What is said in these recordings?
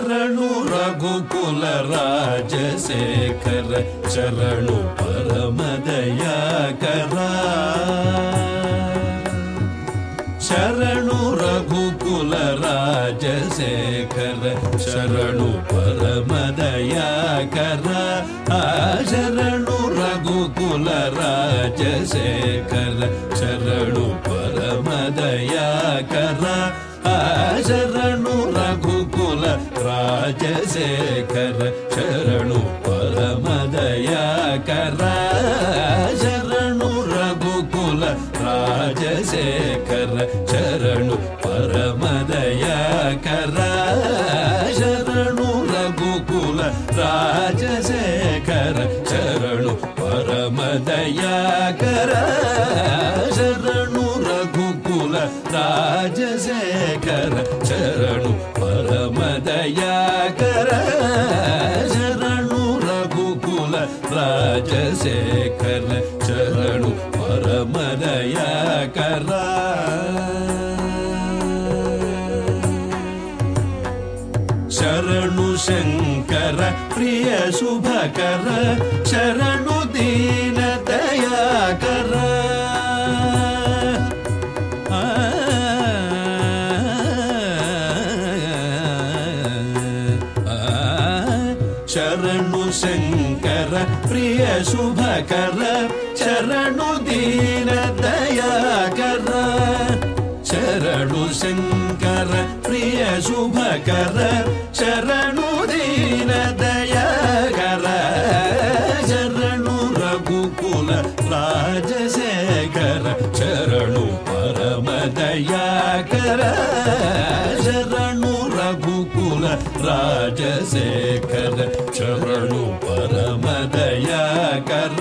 ಶರಣು ರಘುಕುಲ ರಾಜಶೇಖರ ಶರಣು ಪರಮದಯಾಕರ ಶರಣು ರಘುಕುಲ ರಾಜಶೇಖರ ಶರಣು ಪರಮದಯಾಕರ ಶರಣು ರಘುಕುಲ ರಾಜಶೇಖರ ಶರಣು ಪರಮದಯಾಕರ ಶರಣು ರಘುಕುಲ ರಾಜಶೇಖರ ಶರಣು ಪರಮದಯಾಕರ ಶರಣು ರಘುಕುಲ ರಾಜಶೇಖರ ಶರಣು ಪರಮದಯಾಕರ ಶರಣು ರಘುಕುಲ ರಾಜಶೇಖರ ಶರಣು ಪರಮದಯಾಕರ ಶರಣು ರಘುಕುಲ ರಾಜಶೇಖರ ಶರಣು ಪರಮದಯಾಕರ ಶರಣು ರಘುಕುಲ ರಾಜಶೇಖರ ಶರಣು ಪರಮದಯಾಕರ ಶರಣು ಶಂಕರ ಪ್ರಿಯ ಶುಭಕರ ಶರಣು ದೀನ ದಯಾಕರ ಶರಣು ಶಂಕರ ಪ್ರಿಯ ಶುಭಕರ ಶರಣು ದೀನ ದಯಾಕರ ಶರಣು ಶಂಕರ ಪ್ರಿಯ ಶುಭಕರ ಶರಣು ದೀನ ದಯಾಕರ ಶರಣು ರಘುಕುಲ ರಾಜಶೇಖರ ಶರಣು ಪರಮದಯಾಕರ ಶರಣು ರಘುಕುಲ ರಾಜಶೇಖರ ಶರಣು ಪರಮದಯಾಕರ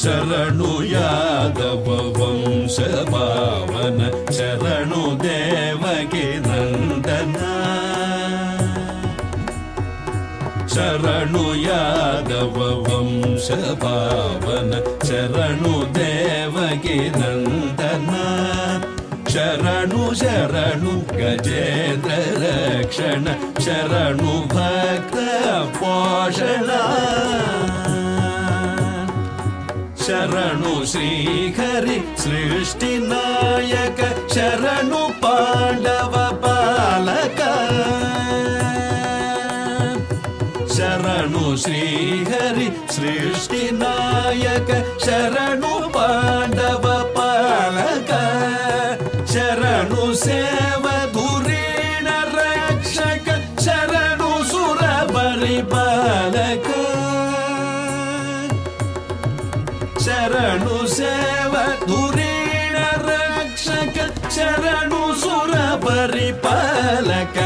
ಶರಣು ಯಾದವ ವಂಶ ಪಾವನ ಶರಣು ದೇವಕಿ ನಂದನ ಶರಣು ಯಾದವ ವಂಶ ಪಾವನ ಶರಣು ದೇವಕಿ ನಂದನ ಶರಣು ಶರಣು ಗಜೇಂದ್ರ ರಕ್ಷಣ ಶರಣು ಭಕ್ತ ಪೋಷಣ ಶರಣು ಶ್ರೀಹರಿ ಸೃಷ್ಟಿ ನಾಯಕ ಶರಣು ಪಾಂಡವ ಪಾಲಕ ಶರಣು ಶ್ರೀಹರಿ ಸೃಷ್ಟಿ ನಾಯಕ ಶರಣು ಪಾಂಡವ ಪಾಲಕ ಶರಣು ಸೇವಧುರೀಣ ರಕ್ಷಕ ಶರಣು ಸುರ ಪರಿಪಾಲಕ ಶರಣು ಸೇವಧುರೀಣ ರಕ್ಷಕ ಶರಣು ಸುರ ಪರಿಪಾಲಕ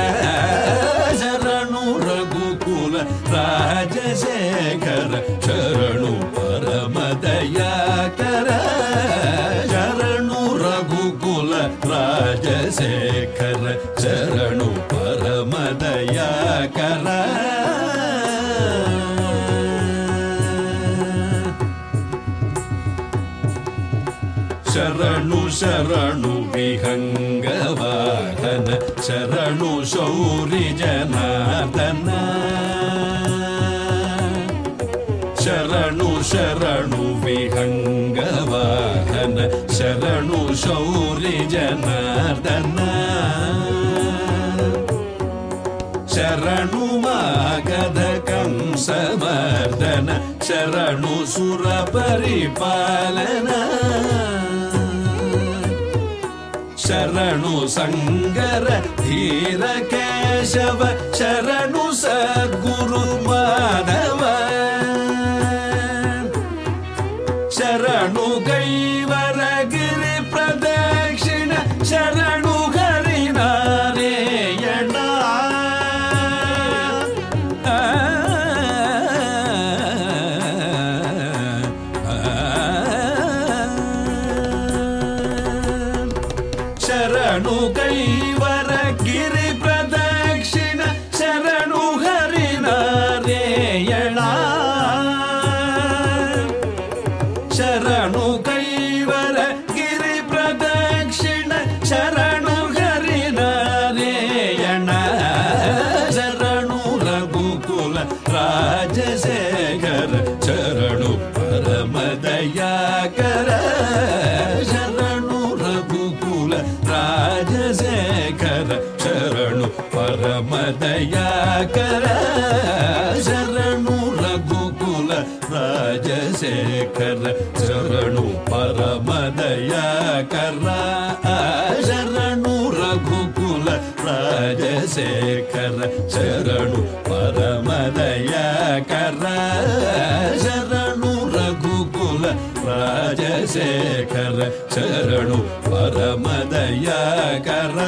ಶರಣು ರಘುಕುಲ ರಾಜಶೇಖರ ಶರಣು ಪರಮದಯಾಕರ ಶರಣು ರಘುಕುಲ ರಾಜಶೇಖರ ಶರಣು ಪರಮದಯಾಕರ ಶರಣು ಶರಣು ವಿಹಂಗ ವಾಹನ ಶರಣು ಶೌರಿ ಜನಾರ್ದನ ಶರಣು ಶರಣು ವಿಹಂಗ ವಾಹನ ಶರಣು ಶೌರಿ ಜನಾರ್ದನ ಶರಣು ಮಾಗಧ ಕಂಸಮರ್ದನ ಶರಣು ಸುರ ಪರಿಪಾಲನ ಶರಣು ಸಂಗರ ಧೀರ ಕೇಶವ ಶರಣು ಸದ್ಗುರು ಮಾಧವ ಶರಣು ಕೈವರಗಿರಿ ಪ್ರದಕ್ಷಿಣ ಶರಣು ಹರಿನಾರಾಯಣ ಶರಣು ಕೈವರಗಿರಿ ಪ್ರದಕ್ಷಿಣ ಶರಣು ಹರಿ ಶರಣು ಪರಮದಯಾಕರ ಶರಣು ರಘುಕುಲ ರಾಜಶೇಖರ ಶರಣು ಪರಮದಯಾಕರ ಶರಣು ರಘುಕುಲ ರಾಜಶೇಖರ ಶರಣು ಪರಮದಯಾಕರ ಶರಣು ರಘುಕುಲ ರಾಜಶೇಖರ ಶರಣು ಪರಮದಯಾಕರ